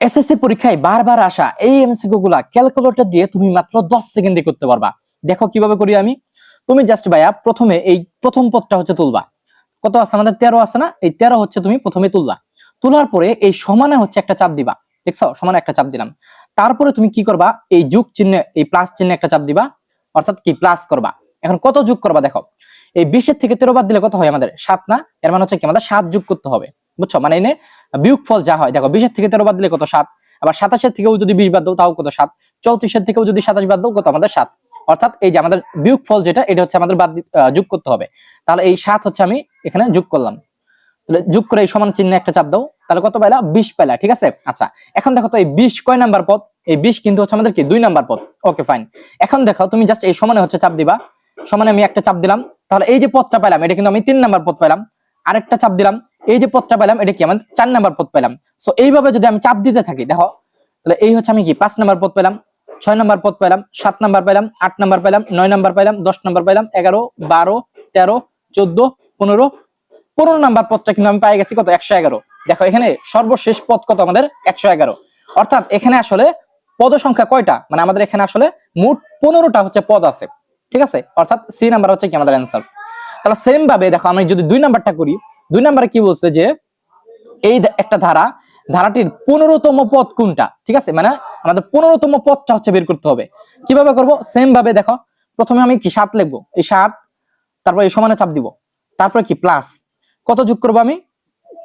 SSC পরীক্ষায় বারবার আসা এই এমসিকিউ গুলা ক্যালকুলেটর দিয়ে তুমি মাত্র 10 সেকেন্ডে করতে পারবা। দেখো কিভাবে করি আমি। তুমি জাস্ট ভাইয়া প্রথমে এই প্রথম পদটা হচ্ছে তুলবা। কত আছে আমাদের 13 আছে না, এই 13 হচ্ছে তুমি প্রথমে তুললা। তোলার পরে এই সমানে হচ্ছে একটা চাপ দিবা। দেখছো সমানে একটা চাপ দিলাম। তারপরে তুমি কি করবা, এই যোগ চিহ্নে এই প্লাস চিহ্নে একটা চাপ দিবা, অর্থাৎ কি প্লাস করবা। এখন কত যোগ করবা দেখো, এই 20 এর থেকে 13 বাদ দিলে কত হয় আমাদের 7 না, এর মানে হচ্ছে কি আমাদের 7 যোগ করতে হবে। বুঝছো, মানে এনে বিয়োগফল যা হয় দেখো, 20 এর থেকে 13 বাদ দিলে কত 7, আবার 27 এর থেকেও যদি 20 বাদ দাও তাও কত 7, 34 এর থেকেও যদি 27 বাদ দাও কত আমাদের 7। অর্থাৎ এই যে আমাদের বিয়োগফল যেটা, এটা হচ্ছে আমাদের যোগ করতে হবে। তাহলে এই 7 হচ্ছে আমি এখানে যোগ করলাম। তাহলে যোগ করে এই সমান চিহ্নে একটা চাপ দাও, তাহলে কত পাইলা 20 পাইলা। ঠিক আছে, আচ্ছা এখন দেখো তো এই 20 কয় নাম্বার পদ, এই 20 কিন্তু হচ্ছে আমাদের কি 2 নাম্বার পদ। Okay fine. এখন দেখো তুমি জাস্ট এই সমানে হচ্ছে চাপ দিবা, সমানে আমি একটা চাপ দিলাম, তাহলে এই যে পদটা পেলাম এটা কিন্তু আমি 3 নাম্বার পদ পেলাম। আরেকটা চাপ দিলাম, এই যে পদটা পেলাম এটা কি আমাদের 4 নাম্বার পদ পেলাম। সো এইভাবে যদি আমি চাপ দিতে থাকি দেখো, তাহলে এই হচ্ছে আমি কি 5 নাম্বার পদ পেলাম, 6 নাম্বার পদ পেলাম, 7 নাম্বার পেলাম, 8 নাম্বার পেলাম, 9 নাম্বার পেলাম, 10 নাম্বার পেলাম, 11, 12, 13, 14, 15, 15 নাম্বার পদটা কিন্তু আমি পাই গেছি কত 111। দেখো এখানে সর্বশেষ পদ কত আমাদের 111। অর্থাৎ এখানে আসলে পদ সংখ্যা কয়টা, মানে আমাদের এখানে আসলে মোট 15টা হচ্ছে পদ আছে। ঠিক আছে, অর্থাৎ সি নাম্বার হচ্ছে কি আমাদের অ্যান্সার। তাহলে সেম ভাবে দেখো আমি যদি 2 নাম্বারটা করি, 2 নাম্বারে কি বলছে যে এই একটা ধারাটির 15তম পদ কোনটা। ঠিক আছে, মানে আমাদের 15তম পদটা হচ্ছে বের করতে হবে। কিভাবে করব, সেম ভাবে দেখো, প্রথমে আমি কি 7 লিখবো, এই 7, তারপর এই সমানে চাপ দিব, তারপরে কি প্লাস, কত যোগ করবো আমি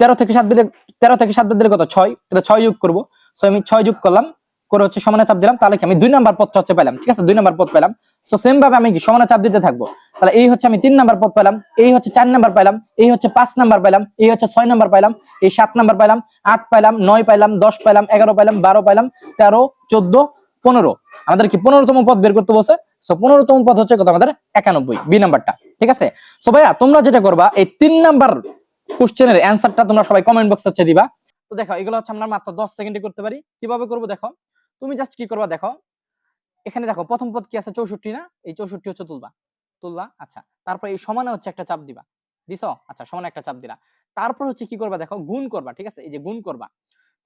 13 থেকে 7 দিলে, 13 থেকে 7 দিলে কত 6, তাহলে 6 যোগ করবো। সো আমি 6 যোগ করলাম, করে হচ্ছে সমানে চাপ দিলাম, তাহলে কি আমি 2 নাম্বার পদটা হচ্ছে পেলাম। ঠিক আছে, 2 নাম্বার পদ পেলাম। সো সেম ভাবে আমি কি সমানে চাপ দিতে থাকবো, তাহলে এই হচ্ছে আমি 3 নাম্বার পদ পেলাম, এই হচ্ছে 4 নাম্বার পেলাম, এই হচ্ছে 5 নাম্বার পেলাম, এই হচ্ছে 6 নাম্বার পেলাম, এই 7 নাম্বার পেলাম, 8 পেলাম, 9 পেলাম, 10 পেলাম, 11 পেলাম, 12 পেলাম, 13, 14, 15। আমাদের কি 15তম পদ বের করতে বলছে। সো 15তম পদ হচ্ছে কত আমাদের 91, বি নাম্বারটা। ঠিক আছে, সো ভাইয়া তোমরা যেটা করবা, এই 3 নাম্বার কোশ্চেনের অ্যানসারটা তোমরা সবাই কমেন্ট বক্সে হচ্ছে দিবা। তো দেখো এগুলো হচ্ছে আমরা মাত্র 10 সেকেন্ডে করতে পারি। কিভাবে করব দেখো, তুমি জাস্ট কি করবা দেখো, এখানে দেখো প্রথম পদ কি আছে 64 না, এই 64 হচ্ছে তুলবা। আচ্ছা, তারপর এই সমানে হচ্ছে একটা চাপ দিবা, দিছো, আচ্ছা সমানে একটা চাপ দিলা। তারপর হচ্ছে কি করবা দেখো, গুণ করবা। ঠিক আছে, এই যে গুণ করবা।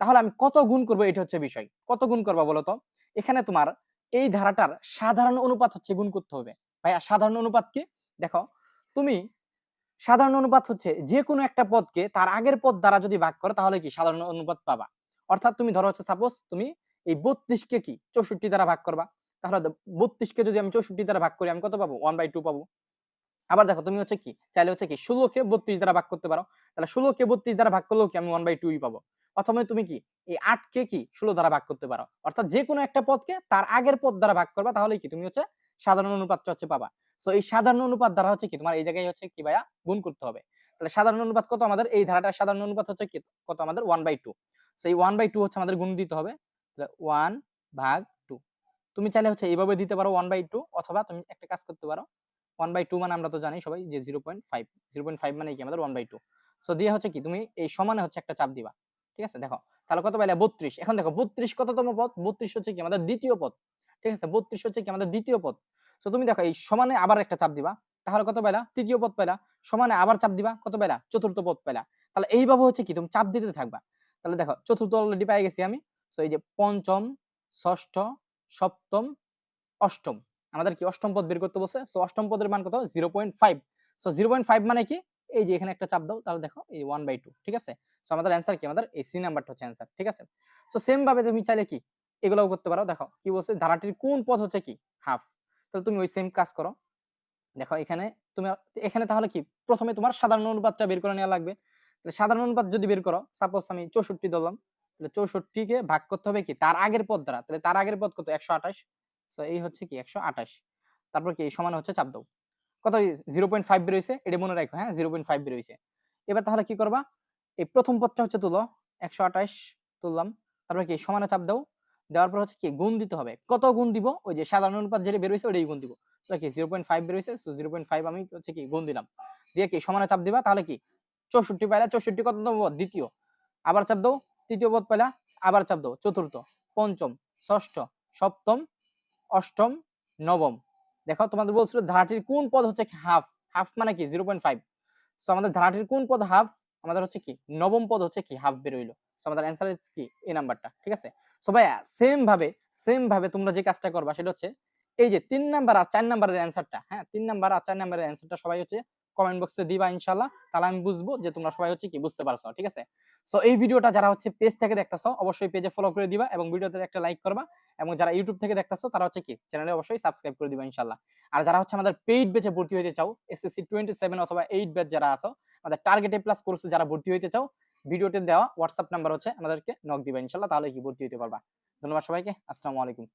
তাহলে আমি কত গুণ করব এটা হচ্ছে বিষয়, কত গুণ করবা বলো তো। এখানে তোমার এই ধারাটার সাধারণ অনুপাত হচ্ছে গুণ করতে হবে। ভাইয়া সাধারণ অনুপাত কি দেখো, তুমি সাধারণ অনুপাত হচ্ছে যে কোনো একটা পদকে তার আগের পদ দ্বারা যদি ভাগ করো তাহলে কি সাধারণ অনুপাত পাবা। অর্থাৎ তুমি ধরো হচ্ছে সাপোজ তুমি এই 32 কে কি 64 দ্বারা ভাগ করবা, তাহলে 32 কে যদি আমি 64 দ্বারা ভাগ করি আমি কত পাবো 1/2 পাবো। আবার দেখো তুমি হচ্ছে কি চাইলে হচ্ছে কি 16 কে 32 দ্বারা ভাগ করতে পারো, তাহলে 16 কে 32 দ্বারা ভাগ করলেও কি আমি 1/2 পাবো। অথবা তুমি কি এই 8 কে কি 16 দ্বারা ভাগ করতে পারো। অর্থাৎ যে কোনো একটা পদকে তার আগের পদ দ্বারা ভাগ করবা, তাহলে কি তুমি হচ্ছে সাধারণ অনুপাতটা হচ্ছে পাবা। সো এই সাধারণ অনুপাত দ্বারা হচ্ছে কি তোমার এই জায়গায় হচ্ছে কি ভাইয়া গুণ করতে হবে। তাহলে সাধারণ অনুপাত কত আমাদের, এই ধারাটার সাধারণ অনুপাত হচ্ছে কি কত আমাদের 1/2। সো এই 1/2 হচ্ছে আমাদের গুণ দিতে হবে। তাহলে 1/2। তুমি চাইলে হচ্ছে এইভাবে দিতে পারো 1/2, অথবা তুমি একটা কাজ করতে পারো 1/2 মানে আমরা তো জানি সবাই যে 0.5, 0.5 মানে কি আমাদের 1/2। সো দিয়ে হচ্ছে কি তুমি এই সমানে হচ্ছে একটা চাপ দিবা। ঠিক আছে, দেখো তাহলে কত পাইলা 32। এখন দেখো 32 কততম পদ, 32 হচ্ছে কি আমাদের দ্বিতীয় পদ। ঠিক আছে, 32 হচ্ছে কি আমাদের দ্বিতীয় পদ। সো তুমি দেখো এই সমানে আবার একটা চাপ দিবা, তাহলে কত পাইলা তৃতীয় পদ পাইলা, সমানে আবার চাপ দিবা, কত পাইলা চতুর্থ পদ পাইলা। তাহলে এইভাবে হচ্ছে কি তুমি চাপ দিতে থাকবা। তাহলে দেখো চতুর্থ অলরেডি পেয়ে গেছি আমি। সো এই যে পঞ্চম, ষষ্ঠ, সপ্তম, অষ্টম, আমাদের কি অষ্টম পদ বের করতে বলছে। সো অষ্টম পদের মান কত 0.5। সো 0.5 মানে কি, এই যে এখানে একটা চাপ দাও, তাহলে দেখো এই 1/2। ঠিক আছে, সো আমাদের অ্যান্সার কি আমাদের এই সি নাম্বারটা হচ্ছে অ্যান্সার। ঠিক আছে, সো সেম ভাবে তুমি চাইলে কি এগুলোও করতে পারো। দেখো কি বলছে, ধারাটির কোন পদ হচ্ছে কি হাফ। তাহলে তুমি ওই সেম কাজ করো। দেখো এখানে তুমি এখানে তাহলে কি প্রথমে তোমার সাধারণ অনুপাতটা বের করে নেওয়া লাগবে। তাহলে সাধারণ অনুপাত যদি বের করো, সাপোজ আমি 64 ধরলাম, তাহলে 64 কে ভাগ করতে হবে কি তার আগের পদ দ্বারা। তাহলে তার আগের পদ কত 128। সো এই হচ্ছে কি 128। তারপর কি এই সমান হচ্ছে চাপ দাও, কত 0.5 বের হইছে, এটা মনে রাখো। হ্যাঁ 0.5 বের হইছে। এবার তাহলে কি করবা, এই প্রথম পদটা হচ্ছে তুলো, 128 তুললাম, তারপর কি সমানে চাপ দাও, দেওয়ার পর হচ্ছে কি গুণ দিতে হবে। কত গুণ দিব, ওই যে সাধারণ অনুপাত যেটা বের হইছে ওইটাই গুণ দিব। তাহলে কি 0.5 বের হইছে, সো 0.5 আমি হচ্ছে কি গুণ দিলাম, দিয়ে কি সমানে চাপ দিবা, তাহলে কি 64 পাইলা। 64 কত নম্বর পদ, দ্বিতীয়। আবার চাপ দাও, তৃতীয় পদ পাইলা, আবার চাপ দাও চতুর্থ, পঞ্চম, ষষ্ঠ, সপ্তম, অষ্টম, নবম। দেখো তোমাদের বলছিল ধারাটির কোন পদ হচ্ছে হাফ, হাফ মানে কি 0.5। সো আমাদের ধারাটির কোন পদ হাফ, আমাদের হচ্ছে কি নবম পদ হচ্ছে কি হাফ বের হইলো। সো আমাদের অ্যান্সার কি এই নাম্বারটা, ঠিক আছে। সো ভাইয়া সেম ভাবে তোমরা যে কাজটা করবা সেটা হচ্ছে এই যে 3 নাম্বার আর 4 নাম্বারের অ্যান্সারটা, হ্যাঁ 3 নাম্বার আর 4 নাম্বারের অ্যান্সারটা সবাই হচ্ছে কমেন্ট বক্সে দিবা ইনশাআল্লাহ, তাহলে আমি বুঝবো যে তোমরা সবাই হচ্ছে কি বুঝতে পারছো, ঠিক আছে। সো এই ভিডিওটা যারা হচ্ছে পেজ থেকে দেখতাছো অবশ্যই পেজে ফলো করে দিবা এবং ভিডিওতে একটা লাইক করবা, এবং যারা ইউটিউব থেকে দেখতাছো তারা হচ্ছে কি চ্যানেলে অবশ্যই সাবস্ক্রাইব করে দিবা ইনশাআল্লাহ। আর যারা হচ্ছে আমাদের পেইড ব্যাচে ভর্তি হতে চাও, এসএসসি 27 অথবা 8 ব্যাচ যারা আছো, আমাদের টার্গেট এ প্লাস কোর্সে যারা ভর্তি হতে চাও, ভিডিওতে দেওয়া হোয়াটসঅ্যাপ নাম্বার হচ্ছে আমাদেরকে নক দিবা ইনশাআল্লাহ, তাহলে কি ভর্তি হতে পারবা। ধন্যবাদ সবাইকে, আসসালামু আলাইকুম।